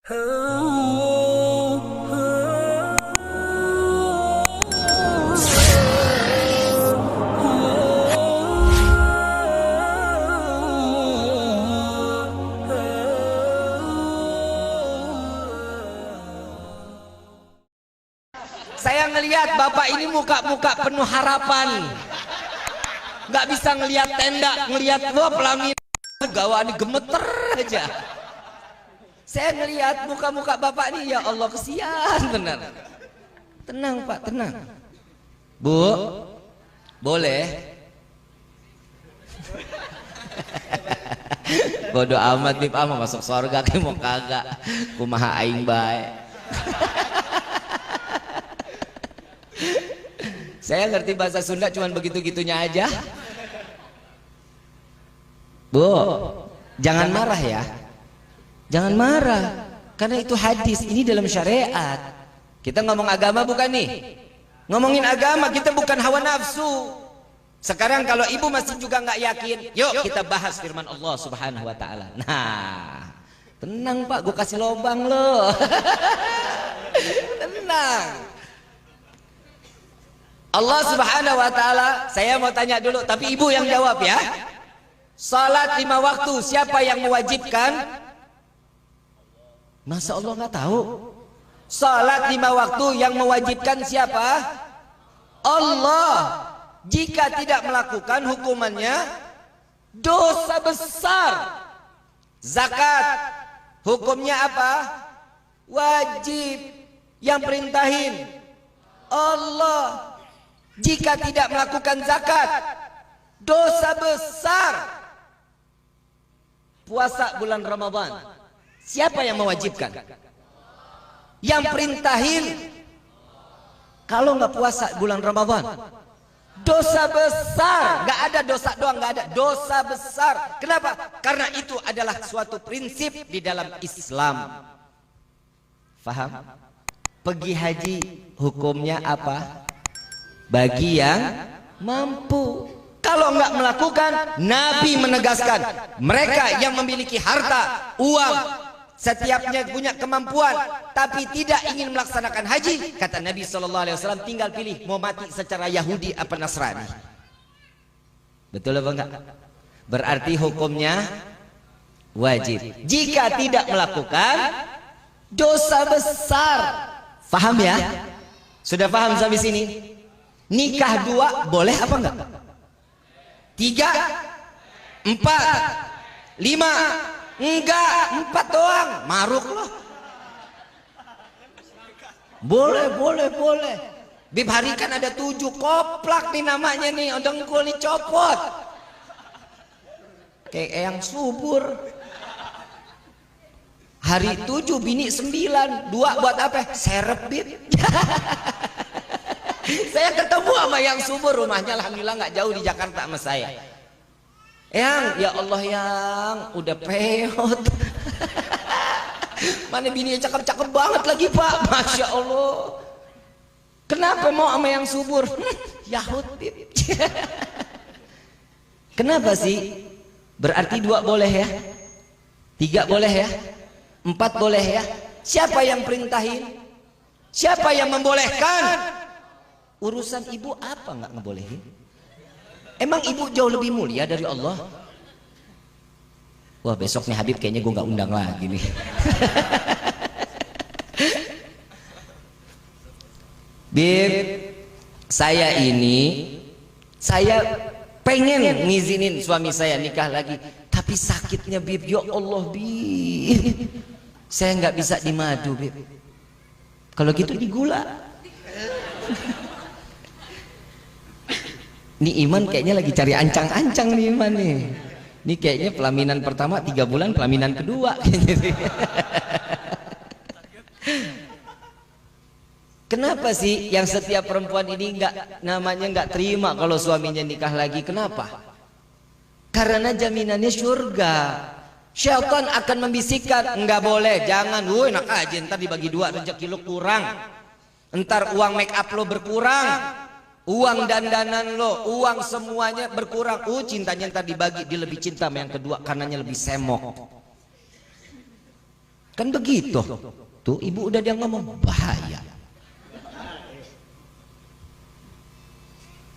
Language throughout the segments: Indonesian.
Saya ngelihat bapak ini muka-muka penuh harapan, nggak bisa ngelihat tenda, ngelihat wah pelaminan gawaan gemeter aja. Saya ngelihat muka-muka bapak ini, ya Allah kesian benar. Tenang Pak, tenang. Bu, boleh? Bodoh amat nih Pak, mau masuk surga kayak mau kagak. Kumaha aing bae. Saya ngerti bahasa Sunda cuman begitu-gitunya aja. Bu, jangan marah ya. Jangan marah. Karena itu hadis, ini dalam syariat. Kita ngomong agama bukan nih. Ngomongin agama, kita bukan hawa nafsu. Sekarang kalau ibu masih juga nggak yakin, yuk kita bahas firman Allah Subhanahu wa taala. Nah, tenang Pak, gue kasih lobang loh. Tenang. Allah Subhanahu wa taala, saya mau tanya dulu, tapi ibu yang jawab ya. Salat 5 waktu siapa yang mewajibkan? Masa Allah nggak tahu? Salat 5 waktu yang mewajibkan siapa? Allah. Jika tidak melakukan hukumannya dosa besar. Zakat hukumnya apa? Wajib. Yang perintahin Allah. Jika tidak melakukan zakat, dosa besar. Puasa bulan Ramadan, siapa yang mewajibkan? Yang perintahin. Kalau nggak puasa bulan Ramadan, dosa besar. Nggak ada dosa doang, nggak ada dosa besar. Kenapa? Karena itu adalah suatu prinsip di dalam Islam. Faham? Pergi haji hukumnya apa? Bagi yang mampu. Kalau nggak melakukan, Nabi menegaskan mereka yang memiliki harta, uang, setiapnya punya kemampuan, tapi tidak ingin melaksanakan haji, kata Nabi SAW, tinggal pilih mau mati secara Yahudi apa Nasrani. Betul apa enggak? Berarti hukumnya wajib. Jika tidak melakukan, dosa besar. Paham ya? Sudah paham sampai sini? Nikah 2 boleh apa enggak? 3, 4, 5, enggak, 4 doang. Maruk loh. Boleh, boleh, boleh. Bib hari kan ada 7, koplak nih namanya nih, dengkul nih copot. Kayak yang subur. Hari 7 bini 9, 2 buat apa? Serep Bib. Saya ketemu sama yang subur, rumahnya alhamdulillah nggak jauh di Jakarta sama saya. Yang, ya Allah yang udah peot. Mana bininya cakep-cakep banget lagi Pak, Masya Allah. Kenapa mau sama yang subur? Yahudi. Kenapa sih? Berarti 2 boleh ya, 3 boleh ya, 4 boleh ya. Siapa yang perintahin? Siapa yang membolehkan? Urusan ibu apa nggak ngebolehin? Emang ibu jauh lebih mulia dari Allah? Wah besok nih Habib kayaknya gue nggak undang lagi nih. Bib, saya pengen ngizinin suami saya nikah lagi, tapi sakitnya Bib, ya Allah Bib, saya nggak bisa dimadu Bib. Kalau gitu digula. Ini Iman kayaknya lagi cari ancang-ancang nih Iman nih. Ini kayaknya pelaminan pertama 3 bulan, pelaminan kedua. Kenapa sih yang setiap perempuan ini nggak terima kalau suaminya nikah lagi? Kenapa? Karena jaminannya surga. Syaitan akan membisikkan, nggak boleh, jangan, woi enak aja, ntar dibagi 2 rezeki lo kurang, ntar uang make up lo berkurang, uang dandanan lo, uang semuanya berkurang. Cintanya ntar dibagi, dia lebih cinta sama yang kedua karenanya lebih semok. Kan begitu. Tuh ibu udah dia ngomong bahaya.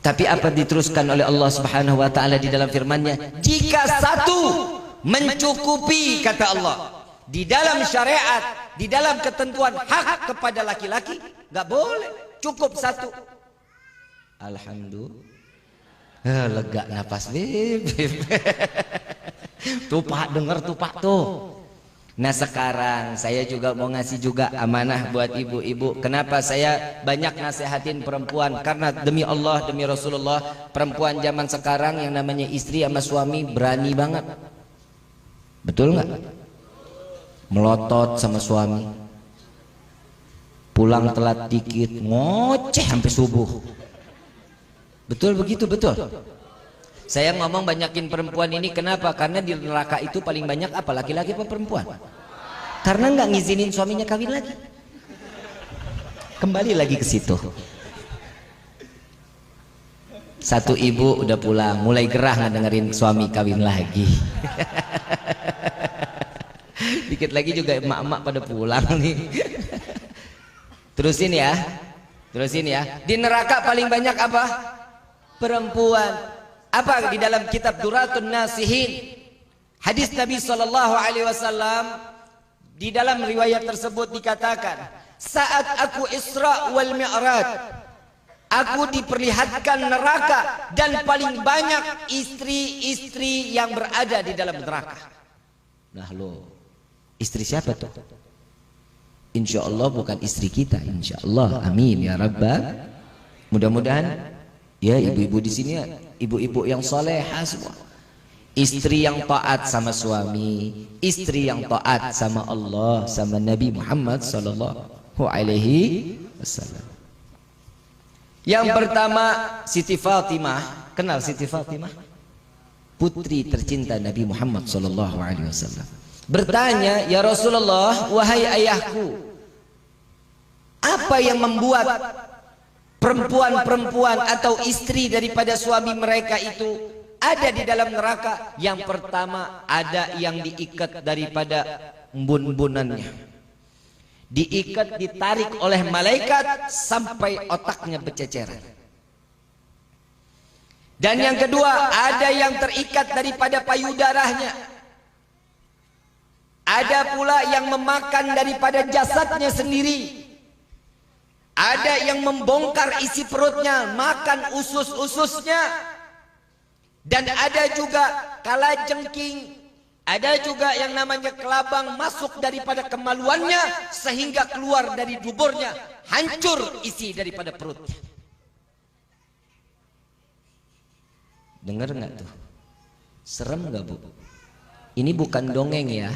Tapi apa diteruskan oleh Allah Subhanahu wa taala di dalam firman-Nya? Jika satu mencukupi, kata Allah, di dalam syariat, di dalam ketentuan hak kepada laki-laki, nggak boleh. Cukup satu. Alhamdulillah. Lega napas bib. Tuh Pak, denger tuh Pak tuh. Nah sekarang saya juga mau ngasih juga amanah buat ibu-ibu. Kenapa saya banyak nasihatin perempuan? Karena demi Allah, demi Rasulullah, perempuan zaman sekarang yang namanya istri sama suami berani banget. Betul nggak? Melotot sama suami, pulang telat dikit ngoceh sampai subuh. Betul begitu, betul. Saya ngomong banyakin perempuan ini kenapa? Karena di neraka itu paling banyak apa? Laki-laki apa perempuan? Karena nggak ngizinin suaminya kawin lagi. Kembali lagi ke situ. Satu ibu udah pulang, mulai gerah ngedengerin suami kawin lagi. Dikit lagi juga emak-emak pada pulang nih. Terusin ya. Terusin ya. Di neraka paling banyak apa? Perempuan. Apa di dalam kitab Duratun Nasihin, hadis Nabi SAW, di dalam riwayat tersebut dikatakan, saat aku Isra wal Mi'raj, aku diperlihatkan neraka dan paling banyak istri-istri yang berada di dalam neraka. Nah lo, istri siapa tuh? Insya Allah bukan istri kita, insya Allah. Amin ya Rabbal. Mudah-mudahan ya ibu-ibu di sini, ibu-ibu yang solehah semua, istri yang taat sama suami, istri yang taat sama Allah, sama Nabi Muhammad sallallahu alaihi wasallam. Yang pertama Siti Fatimah. Kenal Siti Fatimah? Putri tercinta Nabi Muhammad sallallahu alaihi wasallam. Bertanya, ya Rasulullah, wahai ayahku, apa yang membuat perempuan-perempuan atau istri daripada suami mereka itu ada di dalam neraka? Yang pertama, ada yang diikat daripada embun-embunannya, diikat, ditarik oleh malaikat sampai otaknya berceceran. Dan yang kedua, ada yang terikat daripada payudaranya. Ada pula yang memakan daripada jasadnya sendiri. Ada yang membongkar isi perutnya, makan usus-ususnya. Dan ada juga kalajengking, ada juga yang namanya kelabang masuk daripada kemaluannya sehingga keluar dari duburnya, hancur isi daripada perutnya. Dengar nggak tuh? Serem nggak Bu? Ini bukan dongeng ya.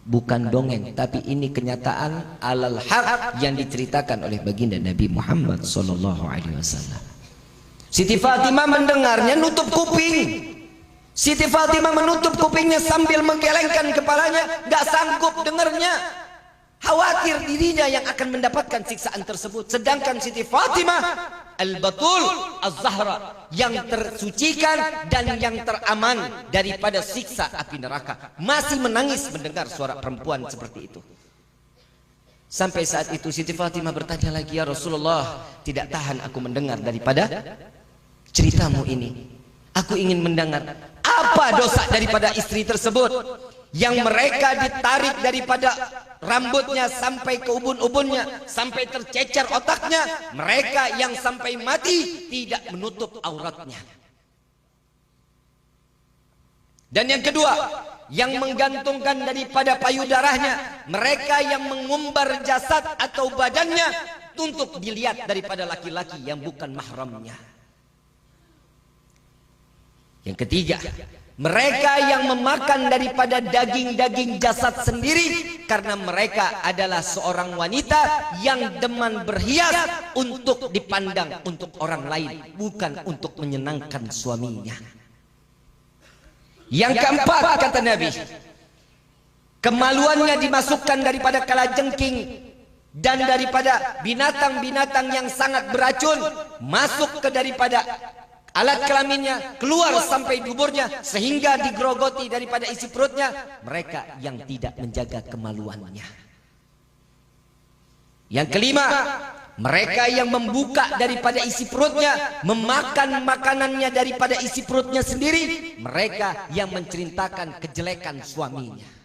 Bukan dongeng, tapi ini kenyataan alal haq yang diceritakan oleh baginda Nabi Muhammad sallallahu alaihi wasallam. Siti Fatimah mendengarnya nutup kuping. Siti Fatimah menutup kupingnya sambil menggelengkan kepalanya, nggak sanggup dengarnya. Khawatir dirinya yang akan mendapatkan siksaan tersebut. Sedangkan Siti Fatimah Al-Batul Az-Zahra yang tersucikan dan yang teraman daripada siksa api neraka, masih menangis mendengar suara perempuan seperti itu. Sampai saat itu Siti Fatimah bertanya lagi, ya Rasulullah, tidak tahan aku mendengar daripada ceritamu ini. Aku ingin mendengar apa dosa daripada istri tersebut yang mereka ditarik daripada rambutnya sampai ke ubun-ubunnya, sampai tercecer otaknya. Mereka yang sampai mati tidak menutup auratnya. Dan yang kedua, yang menggantungkan daripada payudaranya, mereka yang mengumbar jasad atau badannya untuk dilihat daripada laki-laki yang bukan mahramnya. Yang ketiga, mereka yang memakan daripada daging-daging jasad sendiri karena mereka adalah seorang wanita yang demen berhias untuk dipandang untuk orang lain, bukan untuk menyenangkan suaminya. Yang keempat, kata Nabi, kemaluannya dimasukkan daripada kalajengking dan daripada binatang-binatang yang sangat beracun masuk ke daripada alat kelaminnya keluar sampai duburnya sehingga digerogoti daripada isi perutnya, mereka yang tidak menjaga kemaluannya. Yang kelima, mereka yang membuka daripada isi perutnya, memakan makanannya daripada isi perutnya sendiri, mereka yang menceritakan kejelekan suaminya.